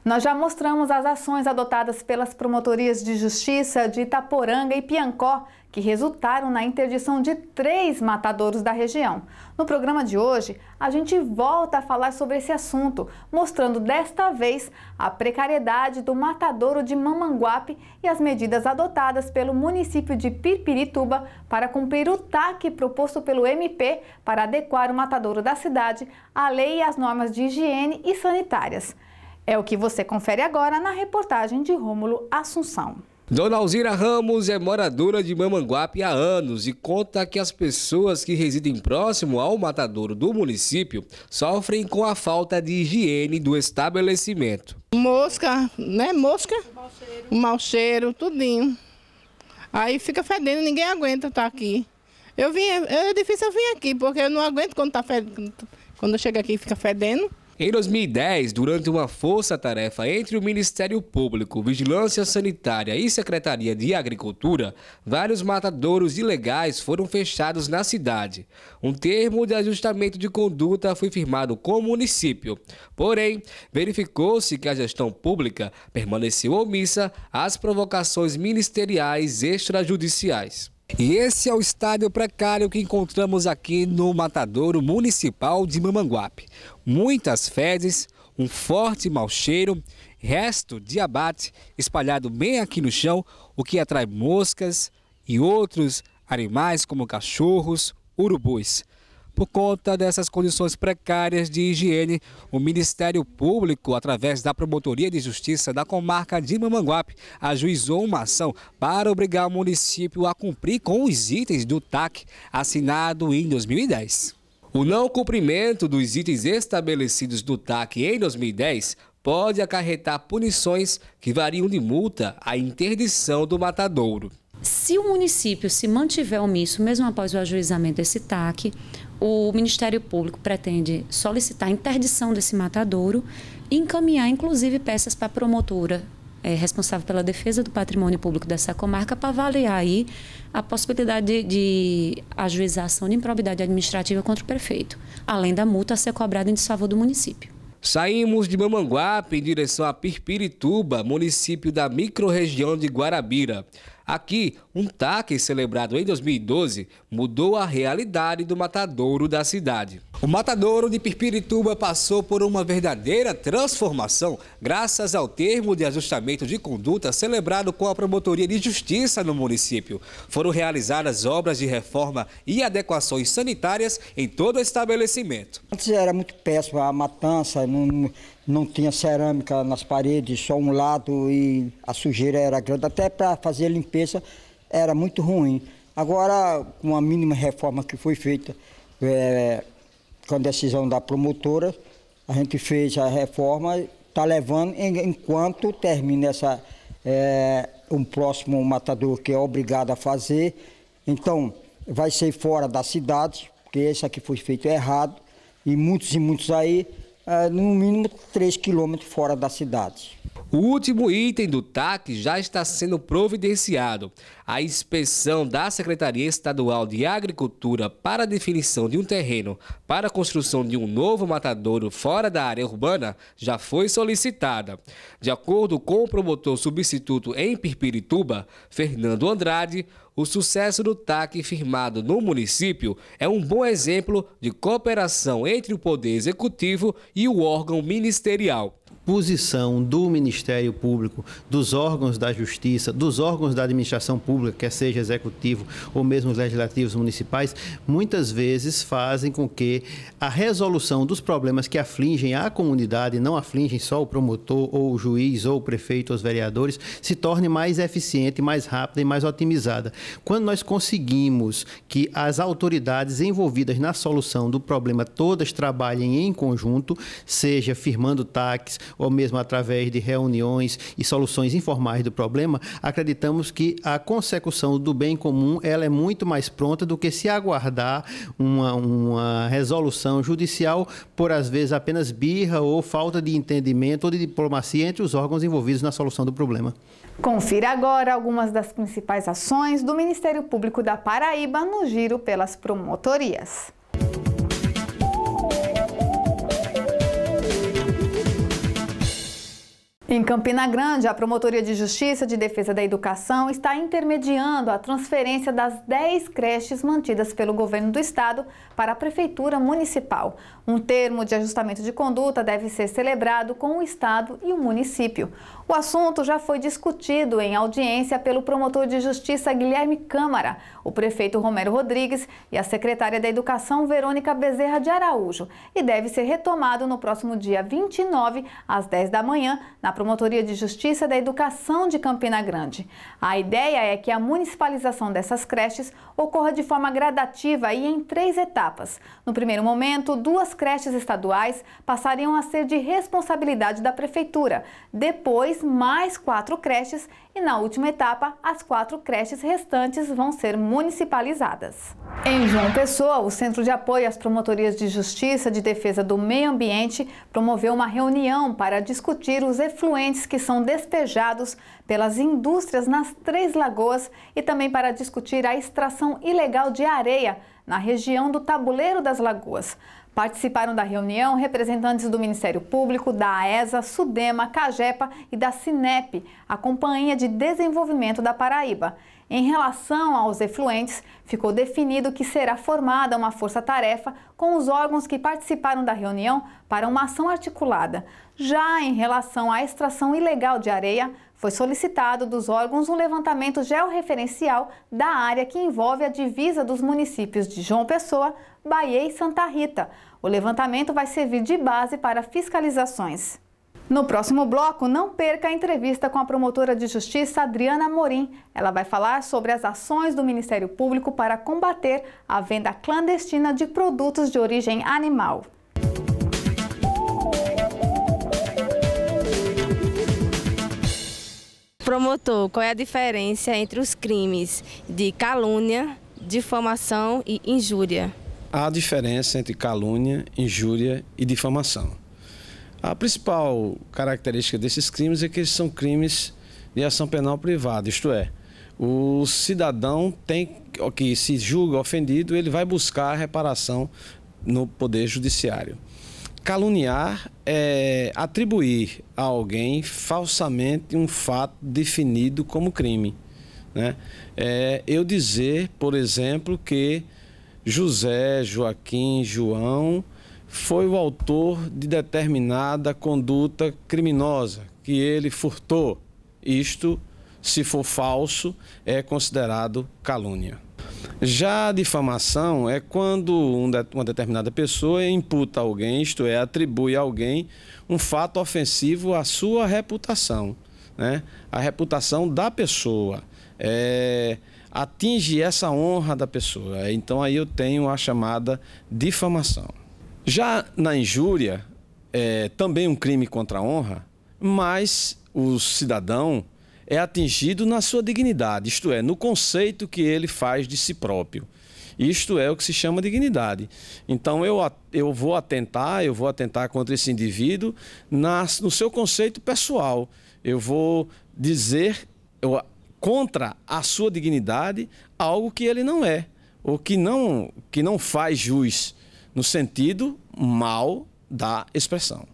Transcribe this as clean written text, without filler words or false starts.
Nós já mostramos as ações adotadas pelas promotorias de justiça de Itaporanga e Piancó, que resultaram na interdição de 3 matadouros da região. No programa de hoje, a gente volta a falar sobre esse assunto, mostrando desta vez a precariedade do matadouro de Mamanguape e as medidas adotadas pelo município de Pirpirituba para cumprir o TAC proposto pelo MP para adequar o matadouro da cidade à lei e às normas de higiene e sanitárias. É o que você confere agora na reportagem de Rômulo Assunção. Dona Alzira Ramos é moradora de Mamanguape há anos e conta que as pessoas que residem próximo ao matadouro do município sofrem com a falta de higiene do estabelecimento. Mosca, né? Mosca, mau cheiro, tudinho. Aí fica fedendo, ninguém aguenta estar aqui. É difícil eu vir aqui, porque eu não aguento quando quando eu chego aqui fica fedendo. Em 2010, durante uma força-tarefa entre o Ministério Público, Vigilância Sanitária e Secretaria de Agricultura, vários matadouros ilegais foram fechados na cidade. Um termo de ajustamento de conduta foi firmado com o município. Porém, verificou-se que a gestão pública permaneceu omissa às provocações ministeriais extrajudiciais. E esse é o estado precário que encontramos aqui no matadouro municipal de Mamanguape. Muitas fezes, um forte mau cheiro, resto de abate espalhado bem aqui no chão, o que atrai moscas e outros animais como cachorros, urubus. Por conta dessas condições precárias de higiene, o Ministério Público, através da Promotoria de Justiça da comarca de Mamanguape, ajuizou uma ação para obrigar o município a cumprir com os itens do TAC assinado em 2010. O não cumprimento dos itens estabelecidos do TAC em 2010 pode acarretar punições que variam de multa à interdição do matadouro. Se o município se mantiver omisso, mesmo após o ajuizamento desse TAC, o Ministério Público pretende solicitar a interdição desse matadouro e encaminhar, inclusive, peças para a promotora responsável pela defesa do patrimônio público dessa comarca para avaliar aí a possibilidade de ajuização de improbidade administrativa contra o prefeito, além da multa a ser cobrada em desfavor do município. Saímos de Mamanguape em direção a Pirpirituba, município da microrregião de Guarabira. Aqui, um TAC celebrado em 2012 mudou a realidade do matadouro da cidade. O matadouro de Pirpirituba passou por uma verdadeira transformação graças ao termo de ajustamento de conduta celebrado com a Promotoria de Justiça no município. Foram realizadas obras de reforma e adequações sanitárias em todo o estabelecimento. Antes era muito péssimo a matança, não tinha cerâmica nas paredes, só um lado e a sujeira era grande. Até para fazer a limpeza era muito ruim. Agora, com a mínima reforma que foi feita, com a decisão da promotora, a gente fez a reforma, está levando enquanto termina um próximo matador que é obrigado a fazer. Então, vai ser fora da cidade, porque esse aqui foi feito errado, e muitos aí, no mínimo 3 quilômetros fora da cidade. O último item do TAC já está sendo providenciado. A inspeção da Secretaria Estadual de Agricultura para a definição de um terreno para a construção de um novo matadouro fora da área urbana já foi solicitada. De acordo com o promotor substituto em Pirpirituba, Fernando Andrade, o sucesso do TAC firmado no município é um bom exemplo de cooperação entre o Poder Executivo e o órgão ministerial. Posição do Ministério Público, dos órgãos da Justiça, dos órgãos da administração pública, quer seja executivo ou mesmo os legislativos municipais, muitas vezes fazem com que a resolução dos problemas que afligem a comunidade, não afligem só o promotor ou o juiz ou o prefeito ou os vereadores, se torne mais eficiente, mais rápida e mais otimizada. Quando nós conseguimos que as autoridades envolvidas na solução do problema todas trabalhem em conjunto, seja firmando TACs, ou mesmo através de reuniões e soluções informais do problema, acreditamos que a consecução do bem comum ela é muito mais pronta do que se aguardar uma resolução judicial por, às vezes, apenas birra ou falta de entendimento ou de diplomacia entre os órgãos envolvidos na solução do problema. Confira agora algumas das principais ações do Ministério Público da Paraíba no giro pelas promotorias. Em Campina Grande, a Promotoria de Justiça de Defesa da Educação está intermediando a transferência das 10 creches mantidas pelo governo do estado para a Prefeitura Municipal. Um termo de ajustamento de conduta deve ser celebrado com o estado e o município. O assunto já foi discutido em audiência pelo promotor de Justiça Guilherme Câmara, o prefeito Romero Rodrigues e a secretária da Educação Verônica Bezerra de Araújo e deve ser retomado no próximo dia 29, às 10 da manhã, na Promotoria de Justiça da Educação de Campina Grande. A ideia é que a municipalização dessas creches ocorra de forma gradativa e em 3 etapas. No primeiro momento, 2 creches estaduais passariam a ser de responsabilidade da Prefeitura. Depois, mais 4 creches e, na última etapa, as 4 creches restantes vão ser municipalizadas. Em João Pessoa, o Centro de Apoio às Promotorias de Justiça de Defesa do Meio Ambiente promoveu uma reunião para discutir os efluentes que são despejados pelas indústrias nas 3 lagoas e também para discutir a extração ilegal de areia na região do Tabuleiro das Lagoas. Participaram da reunião representantes do Ministério Público, da AESA, Sudema, Cagepa e da Cinep, a Companhia de Desenvolvimento da Paraíba. Em relação aos efluentes, ficou definido que será formada uma força-tarefa com os órgãos que participaram da reunião para uma ação articulada. Já em relação à extração ilegal de areia, foi solicitado dos órgãos um levantamento georreferencial da área que envolve a divisa dos municípios de João Pessoa, Bahia e Santa Rita. O levantamento vai servir de base para fiscalizações. No próximo bloco, não perca a entrevista com a promotora de justiça Adriana Amorim. Ela vai falar sobre as ações do Ministério Público para combater a venda clandestina de produtos de origem animal. Promotor, qual é a diferença entre os crimes de calúnia, difamação e injúria? Há diferença entre calúnia, injúria e difamação. A principal característica desses crimes é que eles são crimes de ação penal privada, isto é, o cidadão que se julga ofendido, ele vai buscar a reparação no Poder Judiciário. Caluniar é atribuir a alguém falsamente um fato definido como crime, né? Eu dizer, por exemplo, que José, Joaquim, João foi o autor de determinada conduta criminosa, que ele furtou. Isto, se for falso, é considerado calúnia. Já a difamação é quando uma determinada pessoa imputa a alguém, isto é, atribui a alguém um fato ofensivo à sua reputação, né? A reputação da pessoa, atinge essa honra da pessoa. Então aí eu tenho a chamada difamação. Já na injúria, também um crime contra a honra, mas o cidadão é atingido na sua dignidade, isto é, no conceito que ele faz de si próprio. Isto é o que se chama dignidade. Então eu vou atentar contra esse indivíduo no seu conceito pessoal. Eu vou dizer contra a sua dignidade algo que ele não é, ou que não faz jus no sentido mal da expressão.